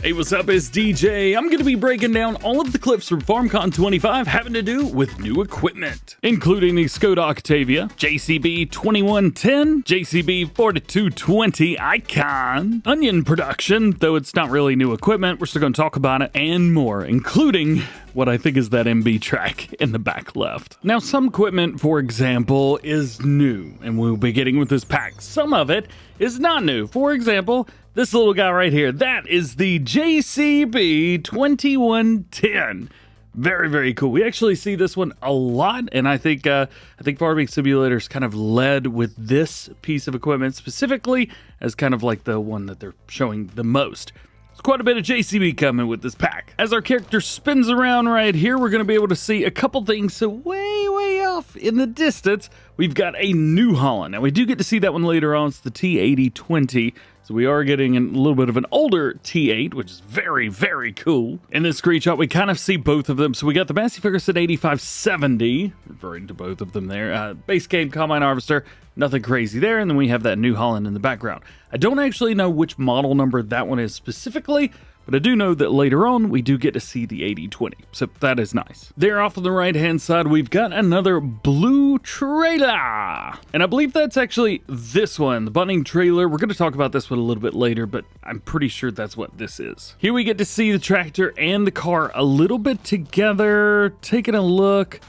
Hey, what's up? It's DJ. I'm going to be breaking down all of the clips from FarmCon 25 having to do with new equipment, including the Skoda Octavia, JCB 2110, JCB 4220 Icon, Onion production, though it's not really new equipment, we're still going to talk about it, and more, including what I think is that MB track in the back left. Now, some equipment, for example, is new, and we'll be getting with this pack. Some of it is not new. For example, this little guy right here, that is the JCB 2110. Very, very cool. We actually see this one a lot, and I think Farming Simulator's kind of led with this piece of equipment specifically as kind of like the one that they're showing the most. There's quite a bit of JCB coming with this pack. As our character spins around right here, we're going to be able to see a couple things. So way off in the distance, we've got a New Holland. Now, we do get to see that one later on. It's the T820. So we are getting a little bit of an older T8, which is very, very cool. In this screenshot, we kind of see both of them. So we got the Massie Ferguson 8570, referring to both of them there. Base game combine harvester, nothing crazy there. And then we have that New Holland in the background. I don't actually know which model number that one is specifically, but I do know that later on, we do get to see the 8020, so that is nice. There off on the right-hand side, we've got another blue trailer. And I believe that's actually this one, the bunting trailer. We're going to talk about this one a little bit later, but I'm pretty sure that's what this is. Here we get to see the tractor and the car a little bit together, taking a look.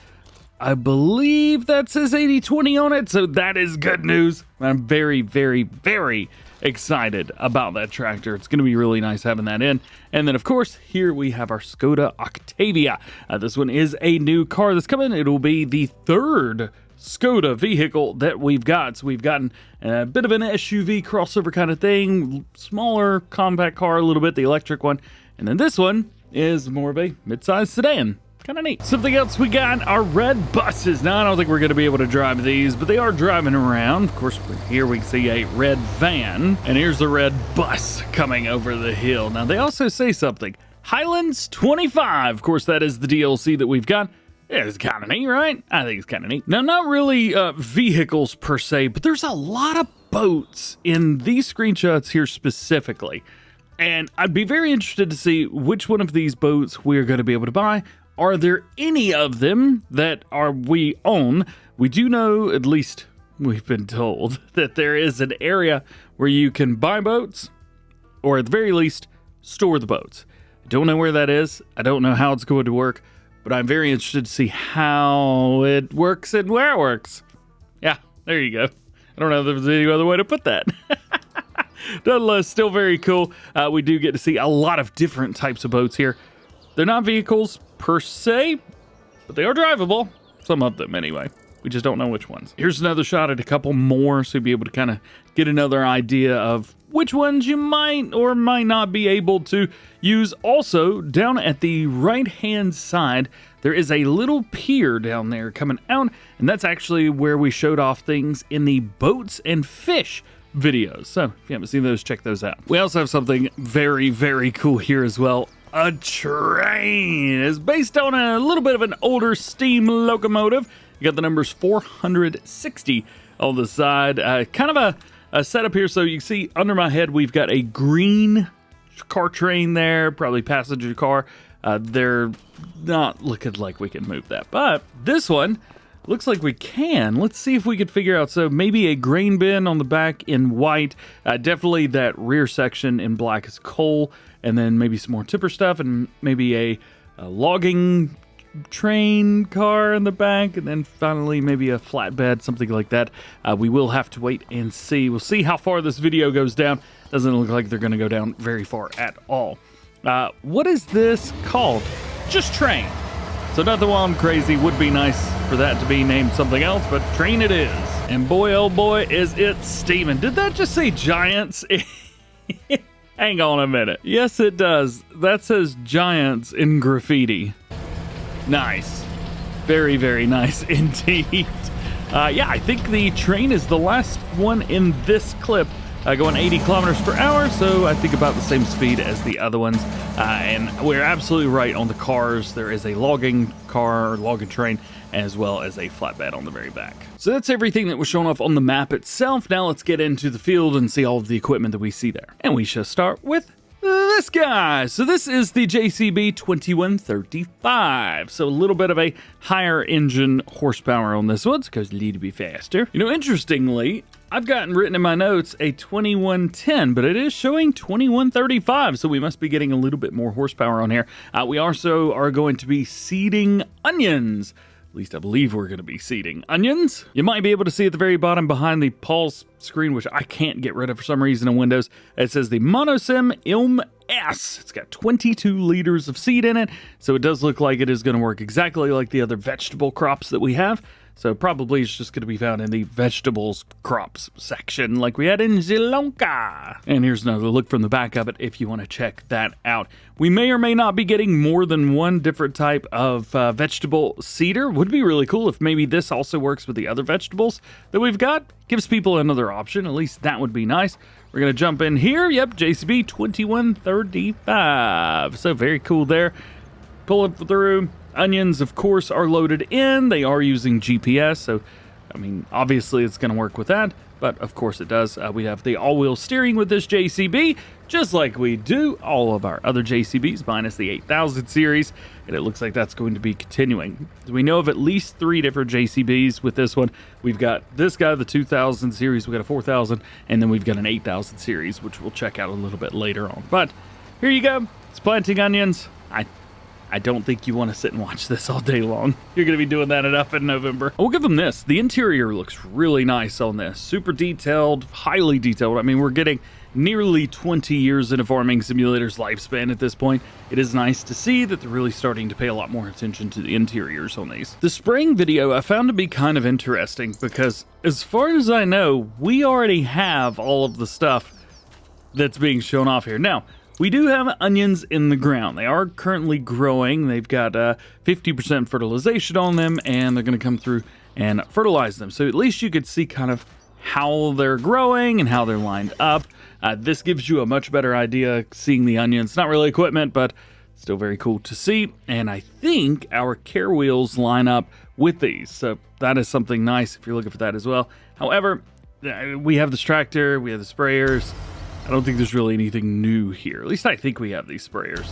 I believe that says 8020 on it, so that is good news. I'm very, very, very excited about that tractor. It's going to be really nice having that in. And then, of course, here we have our Skoda Octavia. This one is a new car that's coming. It'll be the third Skoda vehicle that we've got. So we've gotten a bit of an SUV crossover kind of thing, smaller compact car a little bit, the electric one. And then this one is more of a mid-sized sedan. Kind of neat. Something else we got are red buses. Now, I don't think we're going to be able to drive these, but they are driving around. Of course, here we see a red van, and here's the red bus coming over the hill. Now, they also say something. Highlands 25. Of course, that is the DLC that we've got. Yeah, it's kind of neat, right? I think it's kind of neat. Now, not really vehicles per se, but there's a lot of boats in these screenshots here specifically. And I'd be very interested to see which one of these boats we're going to be able to buy. Are there any of them that we own? We do know, at least we've been told, that there is an area where you can buy boats, or at the very least, store the boats. I don't know where that is. I don't know how it's going to work, but I'm very interested to see how it works and where it works. Yeah, there you go. I don't know if there's any other way to put that. Nonetheless, still very cool. We do get to see a lot of different types of boats here. They're not vehicles per se, but they are drivable. Some of them anyway. We just don't know which ones. Here's another shot at a couple more, so you'll be able to kind of get another idea of which ones you might or might not be able to use. Also, down at the right-hand side, there is a little pier down there coming out, and that's actually where we showed off things in the boats and fish videos. So if you haven't seen those, check those out. We also have something very, very cool here as well. A train. Is based on a little bit of an older steam locomotive. You got the numbers 460 on the side. Kind of a setup here. So you can see under my head, we've got a green car train there, probably passenger car. They're not looking like we can move that, but this one looks like we can. Let's see if we could figure out. So maybe a grain bin on the back in white. Definitely that rear section in black is coal. And then maybe some more tipper stuff, and maybe a logging train car in the back, and then finally maybe a flatbed, something like that. We will have to wait and see. We'll see how far this video goes down. Doesn't look like they're going to go down very far at all. What is this called? Just train. So nothing while I'm crazy. Would be nice for that to be named something else, but train it is. And boy, oh boy, is it steaming. Did that just say Giants? Hang on a minute. Yes, it does. That says Giants in graffiti. Nice. Very, very nice indeed. Yeah, I think the train is the last one in this clip. Going 80 kilometers per hour, so I think about the same speed as the other ones. And we're absolutely right on the cars. There is a logging car, or logging train, as well as a flatbed on the very back. So that's everything that was shown off on the map itself. Now let's get into the field and see all of the equipment that we see there. And we shall start with this guy. So this is the JCB 2135. So a little bit of a higher engine horsepower on this one. So it goes a little bit faster. You know, interestingly, I've gotten written in my notes a 2110, but it is showing 2135. So we must be getting a little bit more horsepower on here. We also are going to be seeding onions. At least I believe we're going to be seeding onions. You might be able to see at the very bottom behind the pause screen, which I can't get rid of for some reason in Windows. It says the Monosim Ilm S. It's got 22 liters of seed in it, so it does look like it is going to work exactly like the other vegetable crops that we have. So probably it's just going to be found in the vegetables crops section like we had in Sri Lanka. And here's another look from the back of it if you want to check that out. We may or may not be getting more than one different type of vegetable seeder. Would be really cool if maybe this also works with the other vegetables that we've got. Gives people another option. At least that would be nice. We're going to jump in here. Yep, JCB 2135. So very cool there. Pull it through. Onions, of course, are loaded in. They are using GPS, so, I mean, obviously it's going to work with that, but of course it does. We have the all-wheel steering with this JCB, just like we do all of our other JCBs, minus the 8000 series, and it looks like that's going to be continuing. We know of at least 3 different JCBs with this one. We've got this guy, the 2000 series, we've got a 4000, and then we've got an 8000 series, which we'll check out a little bit later on. But here you go. It's planting onions. I don't think you want to sit and watch this all day long. You're going to be doing that enough in November. We'll give them this. The interior looks really nice on this. Super detailed, highly detailed. I mean, we're getting nearly 20 years in a farming simulator's lifespan at this point. It is nice to see that they're really starting to pay a lot more attention to the interiors on these. The spraying video I found to be kind of interesting because as far as I know, we already have all of the stuff that's being shown off here. Now, we do have onions in the ground. They are currently growing. They've got 50% fertilization on them, and they're going to come through and fertilize them. So at least you could see kind of how they're growing and how they're lined up. This gives you a much better idea seeing the onions. Not really equipment, but still very cool to see. And I think our care wheels line up with these. So that is something nice if you're looking for that as well. However, we have this tractor, we have the sprayers. I don't think there's really anything new here. At least I think we have these sprayers.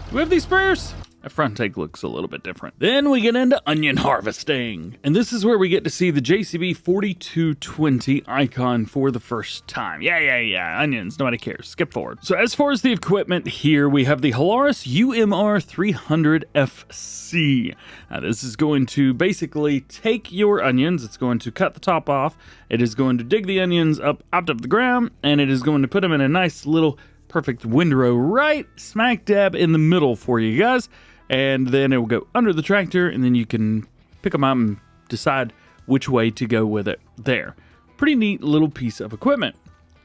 Do we have these sprayers? That front take looks a little bit different. Then we get into onion harvesting. And this is where we get to see the JCB 4220 icon for the first time. Yeah. Onions, nobody cares. Skip forward. So as far as the equipment here, we have the Highlands UMR 300FC. Now this is going to basically take your onions. It's going to cut the top off. It is going to dig the onions up out of the ground, and it is going to put them in a nice little perfect windrow right smack dab in the middle for you guys. And then it will go under the tractor, and then you can pick them up and decide which way to go with it there. Pretty neat little piece of equipment.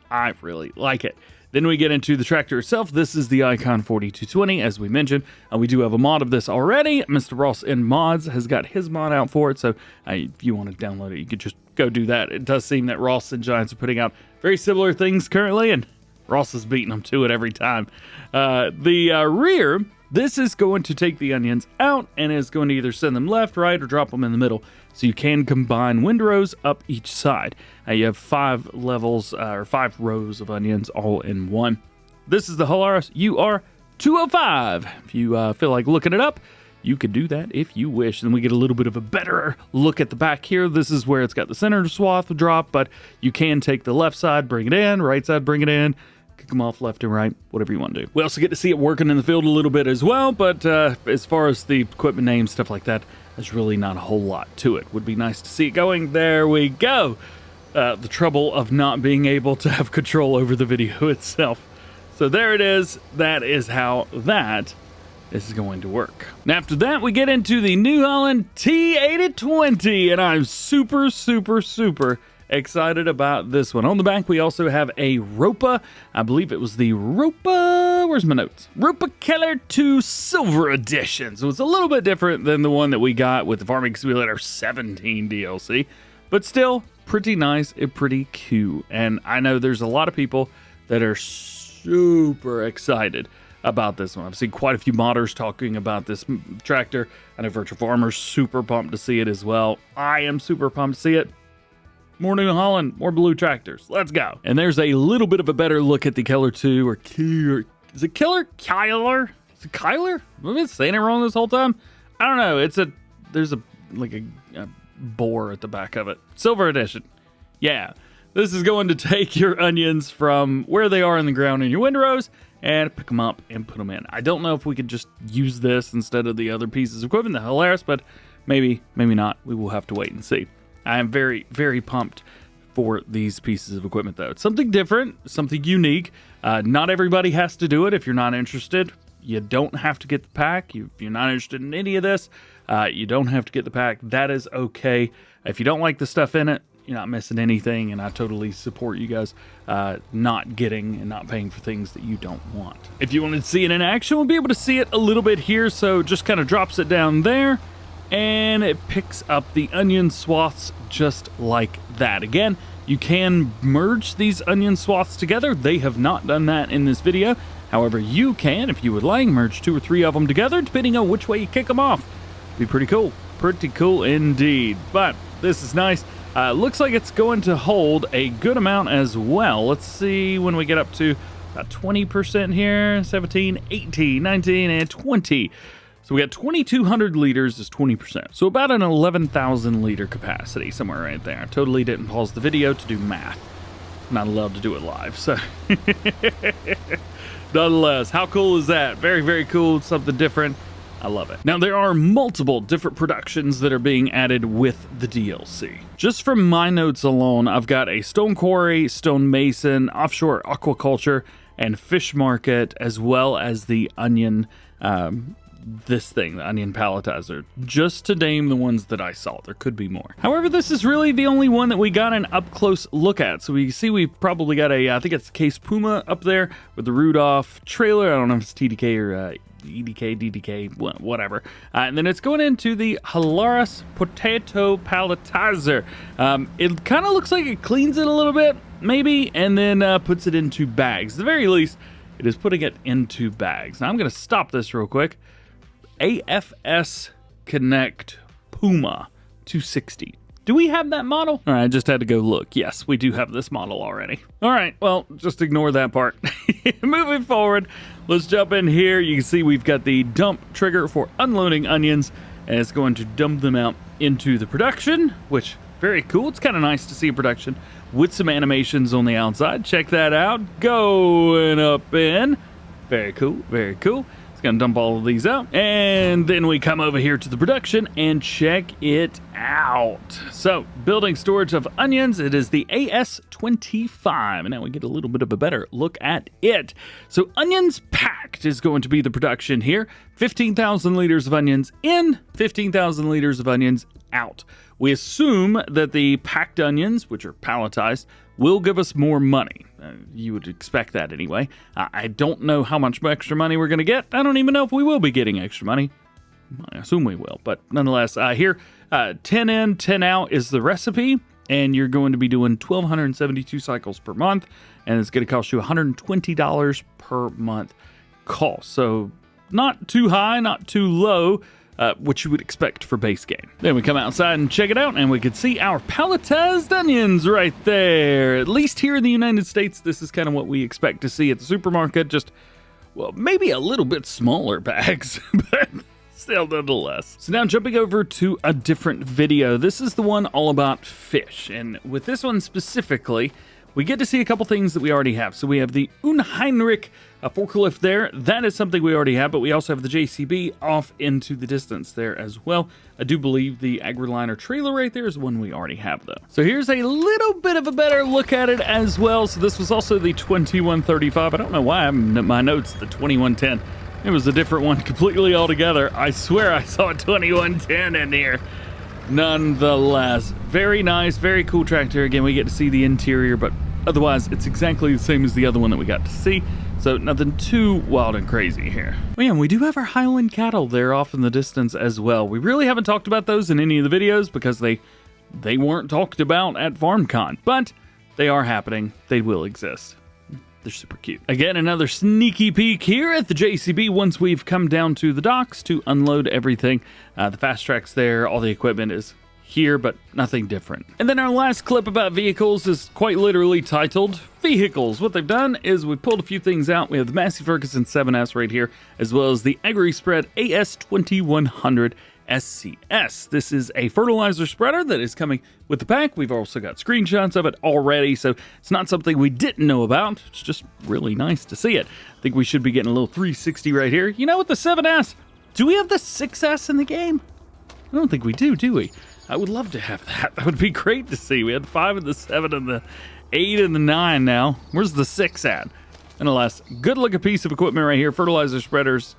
I really like it. Then we get into the tractor itself. This is the Icon 4220, as we mentioned. We do have a mod of this already. Mr. Ross in Mods has got his mod out for it, so if you want to download it, you could just go do that. It does seem that Ross and Giants are putting out very similar things currently, and Ross is beating them to it every time. The rear... This is going to take the onions out and is going to either send them left, right, or drop them in the middle. So you can combine windrows up each side. You have 5 levels or 5 rows of onions all in one. This is the Highlands UR 205. If you feel like looking it up, you could do that if you wish. And we get a little bit of a better look at the back here. This is where it's got the center swath drop, but you can take the left side, bring it in, right side, bring it in. Kick them off left and right, whatever you want to do. We also get to see it working in the field a little bit as well, but as far as the equipment names, stuff like that, there's really not a whole lot to it. Would be nice to see it going. There we go. The trouble of not being able to have control over the video itself. So there it is. That is how that is going to work. And after that, we get into the new Holland T820, and I'm super excited about this one. On the back, we also have a Ropa. I believe it was the Ropa, where's my notes? Ropa Keller 2 Silver Edition. So it's a little bit different than the one that we got with the Farming Simulator 17 DLC, but still pretty nice and pretty cute. And I know there's a lot of people that are super excited about this one. I've seen quite a few modders talking about this tractor. I know Virtual Farmer's super pumped to see it as well. I am super pumped to see it. More New Holland, more blue tractors. Let's go. And there's a little bit of a better look at the Keller 2 or Is it Killer? Kyler? Is it Kyler? I've been saying it wrong this whole time. I don't know. There's a boar at the back of it. Silver edition. Yeah. This is going to take your onions from where they are in the ground in your windrows and pick them up and put them in. I don't know if we could just use this instead of the other pieces of equipment. They're hilarious, but maybe not. We will have to wait and see. I am very, very pumped for these pieces of equipment, though. It's something different, something unique. Not everybody has to do it. If you're not interested, you don't have to get the pack. If you're not interested in any of this, you don't have to get the pack. That is okay. If you don't like the stuff in it, you're not missing anything, and I totally support you guys not getting and not paying for things that you don't want. If you wanted to see it in action, we'll be able to see it a little bit here, so just kind of drops it down there, and it picks up the onion swaths just like that. Again, you can merge these onion swaths together. They have not done that in this video. However, you can, if you would like, merge 2 or 3 of them together, depending on which way you kick them off. Be pretty cool. Pretty cool indeed. But this is nice. Looks like it's going to hold a good amount as well. Let's see when we get up to about 20% here. 17, 18, 19, and 20. So we got 2,200 liters is 20%. So about an 11,000 liter capacity, somewhere right there. I totally didn't pause the video to do math. I'm not allowed to do it live, so. Nonetheless, how cool is that? Very, very cool. Something different. I love it. Now, there are multiple different productions that are being added with the DLC. Just from my notes alone, I've got a stone quarry, stone mason, offshore aquaculture, and fish market, as well as the onion, the onion palletizer, just to name the ones that I saw. There could be more. However, this is really the only one that we got an up-close look at. So we see we've probably got I think it's Case Puma up there with the Rudolph trailer. I don't know if it's TDK or EDK, DDK, whatever. And then it's going into the Highlands potato palletizer. It kind of looks like it cleans it a little bit, maybe, and then puts it into bags. At the very least, it is putting it into bags. Now I'm going to stop this real quick. AFS Connect Puma 260. Do we have that model? All right, I just had to go look. Yes, we do have this model already. All right, well, just ignore that part. Moving forward, let's jump in here. You can see we've got the dump trigger for unloading onions, and it's going to dump them out into the production, which, very cool. It's kind of nice to see a production with some animations on the outside. Check that out. Going up in. Very cool, very cool. It's going to dump all of these out. And then we come over here to the production and check it out. So, building storage of onions, it is the AS25. And now we get a little bit of a better look at it. So, onions packed is going to be the production here. 15,000 liters of onions in, 15,000 liters of onions out. We assume that the packed onions, which are palletized, will give us more money. You would expect that anyway. I don't know how much extra money we're going to get. I don't even know if we will be getting extra money. I assume we will, but nonetheless, here, 10 in, 10 out is the recipe, and you're going to be doing 1,272 cycles per month, and it's going to cost you $120 per month cost. So not too high, not too low, which you would expect for base game. Then we come outside and check it out, and we can see our palletized onions right there. At least here in the United States, this is kind of what we expect to see at the supermarket. Just, well, maybe a little bit smaller bags, but still nonetheless. So now jumping over to a different video. This is the one all about fish, and with this one specifically, we get to see a couple things that we already have. So we have the Unheinrich forklift there. That is something we already have, but we also have the JCB off into the distance there as well. I do believe the AgriLiner trailer right there is one we already have, though. So here's a little bit of a better look at it as well. So this was also the 2135. I don't know why I'm in my notes, the 2110. It was a different one completely altogether. I swear I saw a 2110 in here. Nonetheless, very nice, very cool tractor. Again, we get to see the interior, but otherwise, it's exactly the same as the other one that we got to see. So nothing too wild and crazy here. Oh yeah, and we do have our Highland cattle there off in the distance as well. We really haven't talked about those in any of the videos because they weren't talked about at FarmCon, but they are happening. They will exist. They're super cute. Again, another sneaky peek here at the JCB once we've come down to the docks to unload everything. The fast track's there. All the equipment is here, but nothing different. And then our last clip about vehicles is quite literally titled Vehicles. What they've done is we pulled a few things out. We have the Massie Ferguson 7S right here, as well as the AgriSpread AS2100 SCS. This is a fertilizer spreader that is coming with the pack. We've also got screenshots of it already, so it's not something we didn't know about. It's just really nice to see it. I think we should be getting a little 360 right here. You know, with the 7S, do we have the 6S in the game? I don't think we do we? I would love to have that. That would be great to see. We had the 5 and the 7 and the 8 and the 9 now. Where's the 6 at? Nonetheless, good looking piece of equipment right here. Fertilizer spreaders.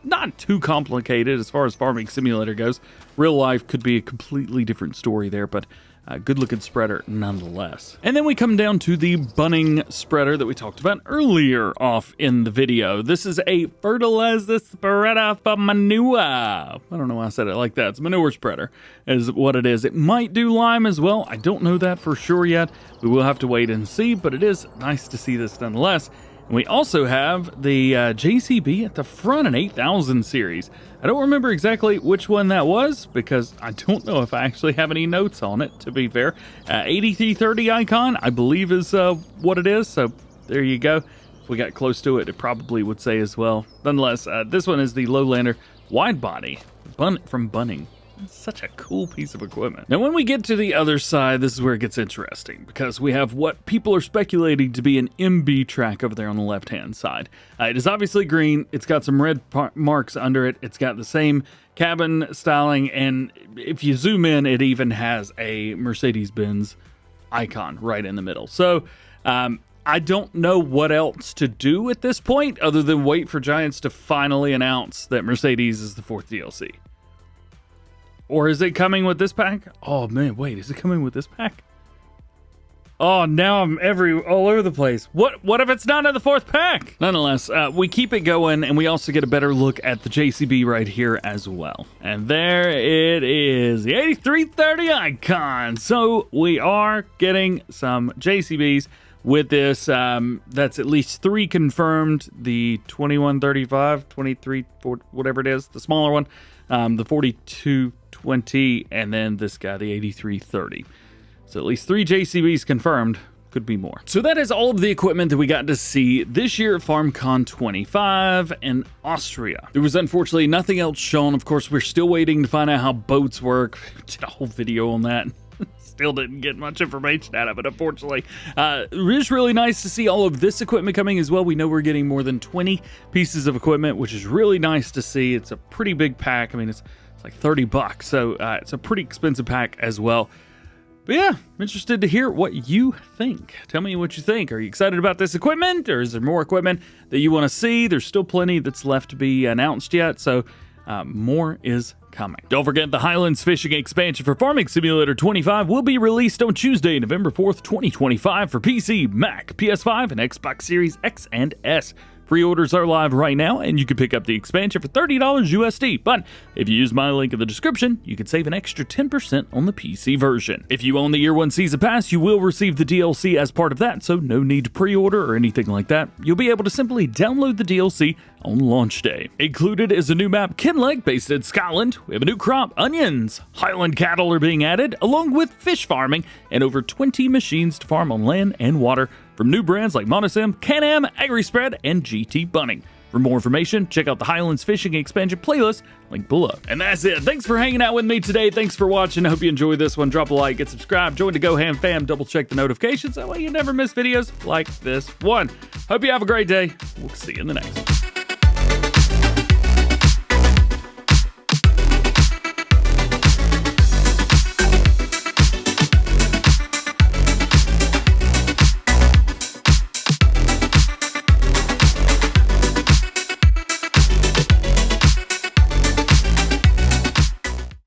Not too complicated as far as farming simulator goes. Real life could be a completely different story there, but a good looking spreader nonetheless. And then we come down to the bunning spreader that we talked about earlier off in the video. This is a fertilizer spreader for manure. I don't know why I said it like that. It's a manure spreader is what it is. It might do lime as well. I don't know that for sure yet. We will have to wait and see, but it is nice to see this nonetheless. And we also have the JCB at the front, an 8000 series. I don't remember exactly which one that was because I don't know if I actually have any notes on it, to be fair. 8330 icon, I believe is what it is. So there you go. If we got close to it, it probably would say as well. Nonetheless, this one is the Lowlander wide body from Bunning. Such a cool piece of equipment. Now, when we get to the other side, this is where it gets interesting because we have what people are speculating to be an MB track over there on the left-hand side. It is obviously green. It's got some red marks under it. It's got the same cabin styling, and if you zoom in, it even has a Mercedes-Benz icon right in the middle. So, I don't know what else to do at this point other than wait for Giants to finally announce that Mercedes is the 4th DLC. Or is it coming with this pack? Oh man, wait, is it coming with this pack? Oh, now I'm all over the place. What if it's not in the 4th pack? Nonetheless, we keep it going, and we also get a better look at the JCB right here as well. And there it is, the 8330 icon. So we are getting some JCBs with this. That's at least 3 confirmed. The 2135, 23, whatever it is, the smaller one, the 4220, and then this guy, the 8330. So at least 3 JCBs confirmed. Could be more. So that is all of the equipment that we got to see this year at FarmCon 25 in Austria. There was unfortunately nothing else shown. Of course, we're still waiting to find out how boats work. Did a whole video on that. Still didn't get much information out of it, unfortunately. It is really nice to see all of this equipment coming as well. We know we're getting more than 20 pieces of equipment, which is really nice to see. It's a pretty big pack. I mean, it's like $30, so it's a pretty expensive pack as well. But yeah, I'm interested to hear what you think. Tell me what you think. Are you excited about this equipment, or is there more equipment that you want to see? There's still plenty that's left to be announced yet, so more is coming. Don't forget the Highlands fishing expansion for Farming Simulator 25 will be released on Tuesday, November 4th, 2025 for PC, Mac, PS5, and Xbox Series X and S. Pre-orders are live right now, and you can pick up the expansion for $30 USD. But if you use my link in the description, you can save an extra 10% on the PC version. If you own the Year 1 Season Pass, you will receive the DLC as part of that, so no need to pre-order or anything like that. You'll be able to simply download the DLC on launch day. Included is a new map, Kinleg, based in Scotland. We have a new crop, onions. Highland cattle are being added, along with fish farming, and over 20 machines to farm on land and water from new brands like Monosim, Can-Am, AgriSpread, and GT Bunning. For more information, check out the Highlands Fishing Expansion playlist, link below. And that's it. Thanks for hanging out with me today. Thanks for watching. I hope you enjoyed this one. Drop a like, get subscribed, join the DjGoHam fam, double check the notifications. That way you never miss videos like this one. Hope you have a great day. We'll see you in the next one.